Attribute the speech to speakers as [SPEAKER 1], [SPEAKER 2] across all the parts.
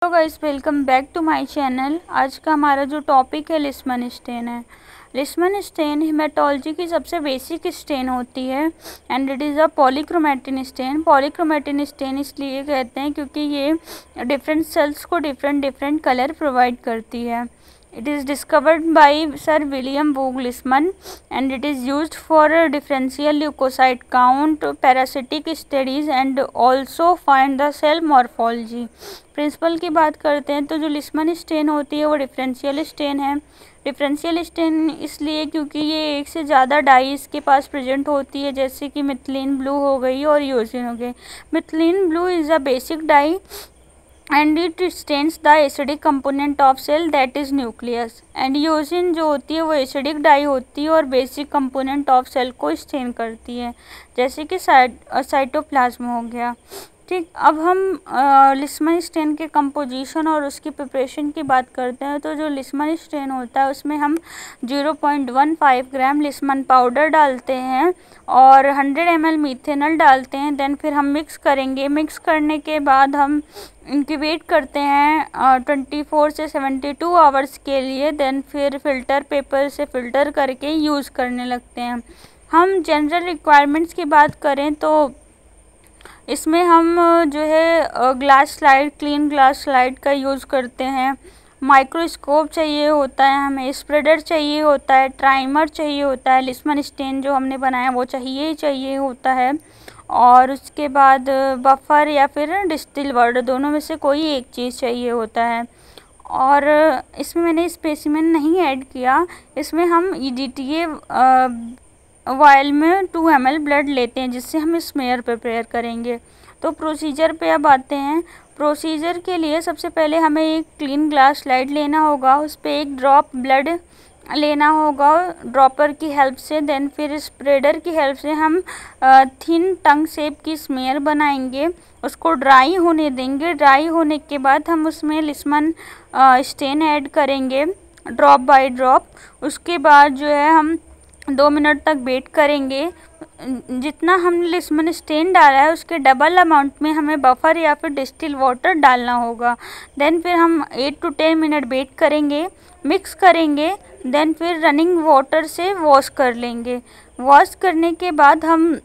[SPEAKER 1] Hello guys, welcome back to my channel. आज का हमारा जो टॉपिक है लिस्मन स्टेन है। लिस्मन स्टेन हेमाटोलॉजी की सबसे बेसिक स्टेन होती है and it is a polychromatin stain. Polychromatin stain इसलिए कहते हैं क्योंकि ये डिफरेंट सेल्स को डिफरेंट कलर प्रोवाइड करती है। It is discovered by Sir William Boog Lisman and it is used for differential leukocyte count, parasitic studies and also find the cell morphology। Principal की बात करते हैं तो जो लिस्मन स्टेन होती है वो डिफरेंशियल स्टेन है। डिफरेंशियल स्टेन इसलिए क्योंकि ये एक से ज़्यादा डाई इसके पास प्रेजेंट होती है, जैसे कि मिथिलीन ब्लू हो गई और यूजिन हो गई। Methylene blue is a basic dye and it stains the acidic component of cell that is nucleus and eosin जो होती है वो एसिडिक डाई होती है और बेसिक कंपोनेंट ऑफ सेल को स्टेन करती है, जैसे कि साइटोप्लाज्म हो गया। ठीक, अब हम लिस्मन स्टेन के कंपोजिशन और उसकी प्रिपरेशन की बात करते हैं। तो जो लिस्मन स्टेन होता है उसमें हम 0.15 ग्राम लिस्मन पाउडर डालते हैं और 100 ml मीथेनॉल डालते हैं। देन फिर हम मिक्स करेंगे। मिक्स करने के बाद हम इंक्यूबेट करते हैं 24 से 72 आवर्स के लिए। देन फिर फिल्टर पेपर से फ़िल्टर करके यूज़ करने लगते हैं। हम जनरल रिक्वायरमेंट्स की बात करें तो इसमें हम जो है glass slide, clean glass slide का यूज़ करते हैं। माइक्रोस्कोप चाहिए होता है, हमें स्प्रेडर चाहिए होता है, ट्राइमर चाहिए होता है। लिस्मन स्टेन जो हमने बनाया वो चाहिए ही चाहिए होता है। और उसके बाद बफर या फिर डिस्टिल वाटर, दोनों में से कोई एक चीज़ चाहिए होता है। और इसमें मैंने स्पेसिमेन नहीं ऐड किया। इसमें हम EDTA वायल में 2 ml ब्लड लेते हैं जिससे हम स्मेयर प्रिपेयर करेंगे। तो प्रोसीजर पे अब आते हैं। प्रोसीजर के लिए सबसे पहले हमें एक क्लीन ग्लास स्लाइड लेना होगा, उस पर एक ड्रॉप ब्लड लेना होगा ड्रॉपर की हेल्प से। देन फिर स्प्रेडर की हेल्प से हम थिन टंग शेप की स्मेयर बनाएंगे, उसको ड्राई होने देंगे। ड्राई होने के बाद हम उसमें लिस्मन स्टेन ऐड करेंगे ड्रॉप बाय ड्रॉप। उसके बाद जो है हम 2 मिनट तक वेट करेंगे। जितना हमने लिस्मन स्टेन डाला है उसके डबल अमाउंट में हमें बफर या फिर डिस्टिल वाटर डालना होगा। देन फिर हम 8 to 10 मिनट वेट करेंगे, मिक्स करेंगे। देन फिर रनिंग वाटर से वॉश कर लेंगे। वॉश करने के बाद हम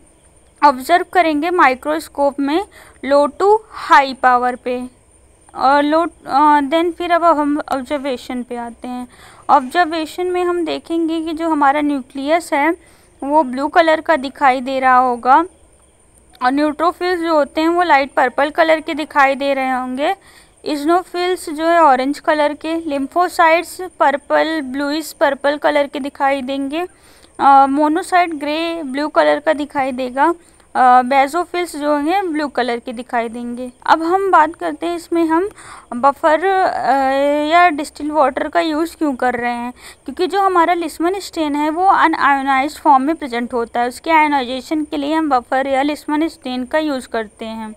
[SPEAKER 1] ऑब्ज़र्व करेंगे माइक्रोस्कोप में लो टू हाई पावर पे और देन फिर अब हम ऑब्जर्वेशन पे आते हैं। ऑब्जर्वेशन में हम देखेंगे कि जो हमारा न्यूक्लियस है वो ब्लू कलर का दिखाई दे रहा होगा और न्यूट्रोफिल्स जो होते हैं वो लाइट पर्पल कलर के दिखाई दे रहे होंगे। इज़नोफिल्स जो है ऑरेंज कलर के, lymphocytes purple bluish purple colour के दिखाई देंगे। मोनोसाइट ग्रे ब्लू कलर का दिखाई देगा। बेसोफिल्स जो हैं ब्लू कलर के दिखाई देंगे। अब हम बात करते हैं इसमें हम बफर या डिस्टिल वाटर का यूज़ क्यों कर रहे हैं। क्योंकि जो हमारा लिस्मन स्टेन है वो अनआयोनाइज्ड फॉर्म में प्रेजेंट होता है, उसके आयोनाइजेशन के लिए हम बफर या लिस्मन स्टेन का यूज़ करते हैं।